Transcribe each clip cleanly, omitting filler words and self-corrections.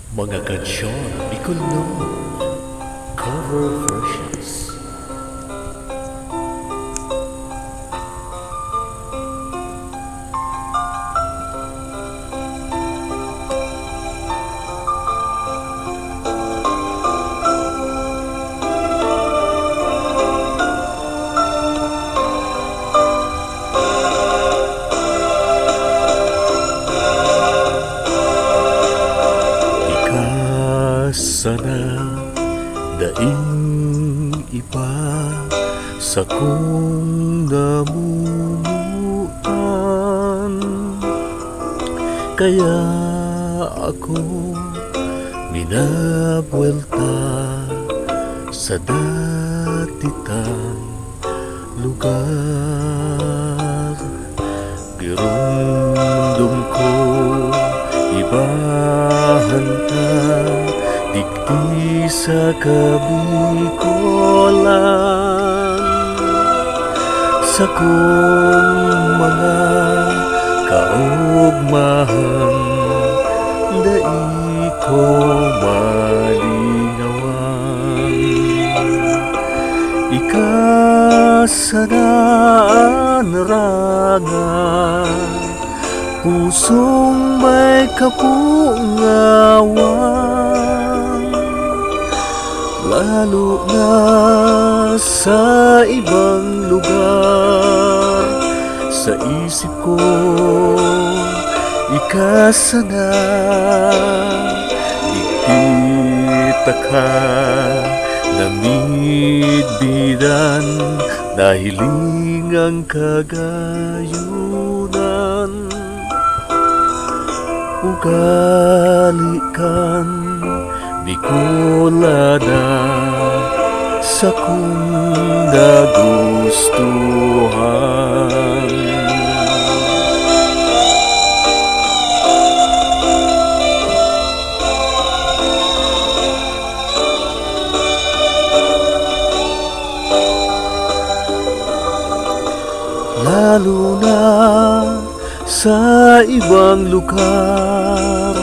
Mga kansyon ni Kulno cover versions. Sana daing iba sa kong namumutan, kaya ako minabuelta sa dati tang lugar. Girundum ko ibahan ta digdi sa Kabikolan, sa kong mga kaugmahan dai ko malingawan. Ikasanaan ranga pusong may kapungawan, lalo na sa ibang lugar. Sa isip ko ikasana digdita ka namidbidan dahiling ang kagayunan. Ugali kan Bicolana sa kung nagustuhan. Lalo na sa ibang lugar,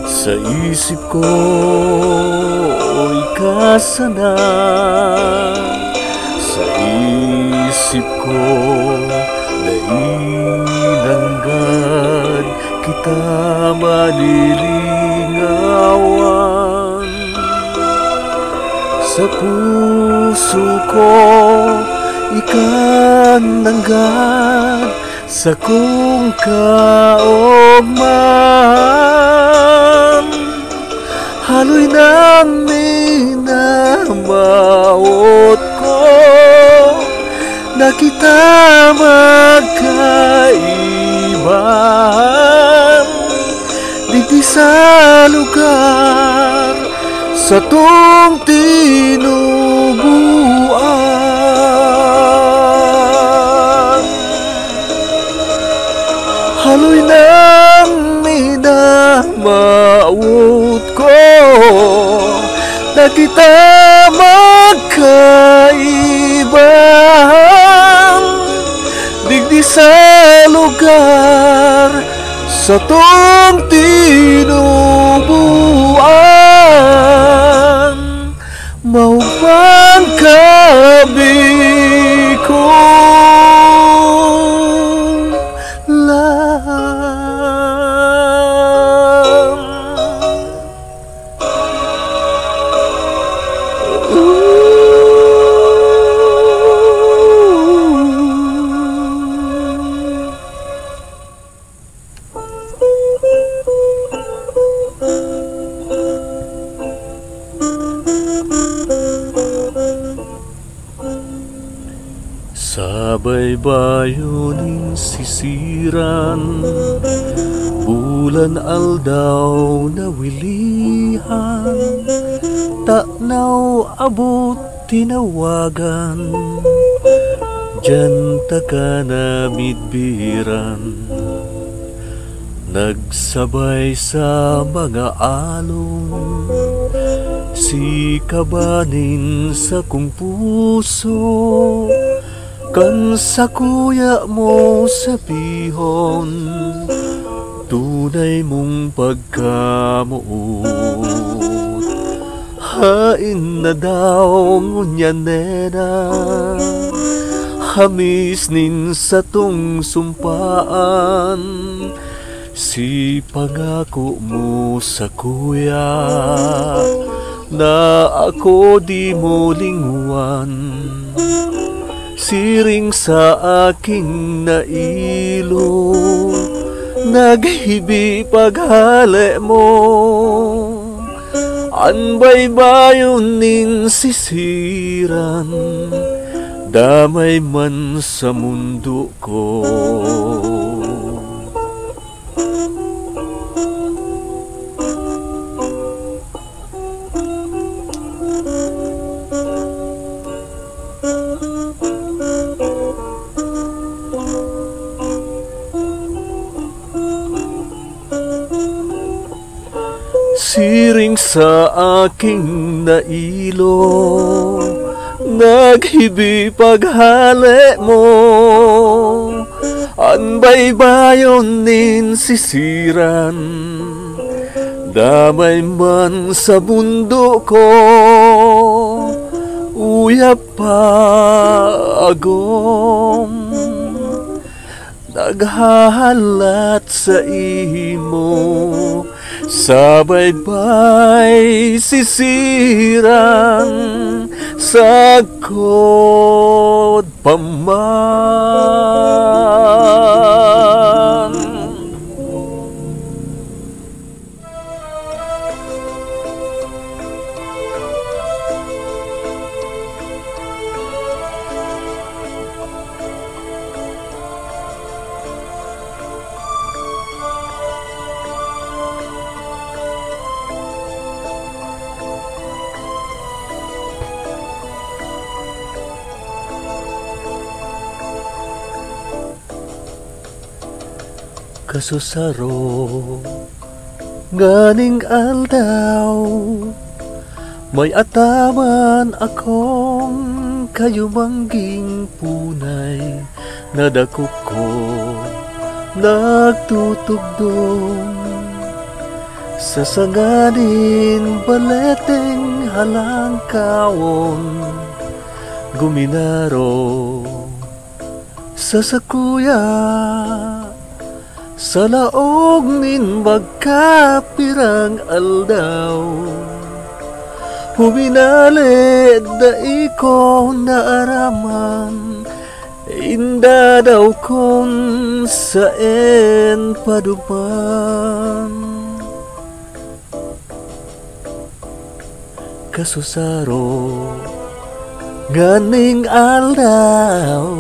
sa isip ko ikasana. Sa isip ko nainanggad kita malilingawan. Sa puso ko ikananggad sa kung kaugman. Haloy nang minamaot ko na kita magkaiban digdi sa lugar sa tong tinubuan. Haloy nang minamaot ko na kita magkaiban digdi sa lugar sa tong tinubuan. Maupang sa baybayoning sisiran, bulan aldaw na wilihan, taknaw abot tinawagan, dyan ta ka na midbiran. Nagsabay sa mga alon, si kabanin sa kong puso, kan sa kuya mo sa pihon, tunay mong pagkamuot. Hain na daw ngunyan nena, hamis nin sa tung sumpaan. Si pangako mo sa kuya, na ako di mo linguan. Siring sa aking nailo, naghibi paghale mo. Anbay bayon nin sisiran, damay man sa mundo ko. Siring sa aking nailo, naghibi paghale mo. Anbay bayon nin sisiran, damay man sa mundo ko. Uyap pa agom, naghahalat sa imo. Sabay-bay sisiran, sagkod paman. Kasusaro ganing aldaw, may ataman akong kayumangging punay. Nadakop ko nagtutugdong sa sanganin baleteng halangkawon. Guminaro sa sakuya, sa laog nin magkapirang aldaw. Huminalid da ikaw na araman, inda daw kon saen paduman. Kasusaro ganing aldaw,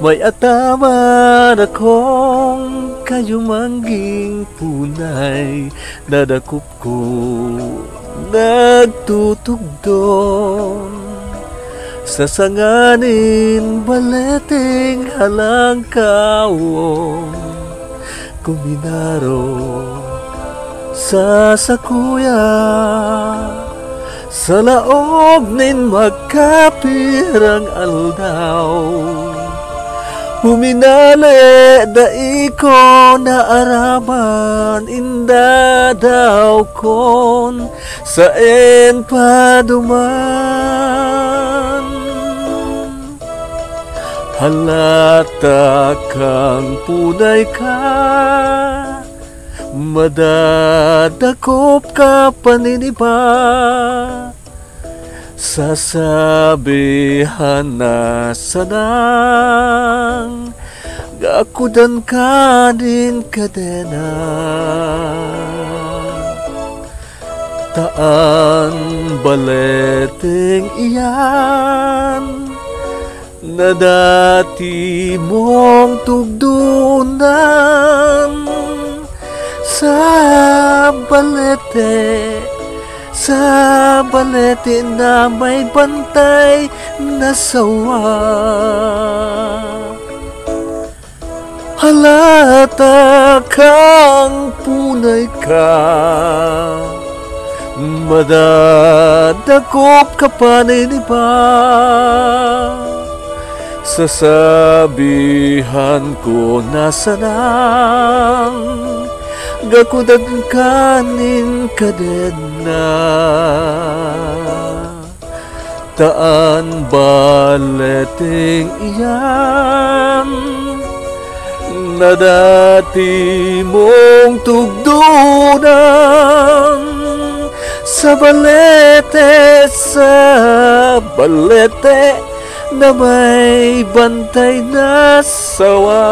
may ataman akong kayumangging punay. Nadakop ko nagtutugdon sa sanganin baleteng halangkawon. Kuminaro sa sakuya, sa laog nin magkapirang aldaw. Huminale da iko na araman, inda daw kon saen paduman. Halata kang punay ka, madadakop ka paniniba. Sasabihan na sanang gakudan ka din kadena. Taan baleteng iyan na dati mong tugdunan. Sa balete na may bantay na sawa. Halata kang punay ka, madadakop ka paniniba. sasabihan ko na sanang gakudan kanin kadena. Taan baleting iyan na dati mong tugdunan sa balete na may bantay na sawa.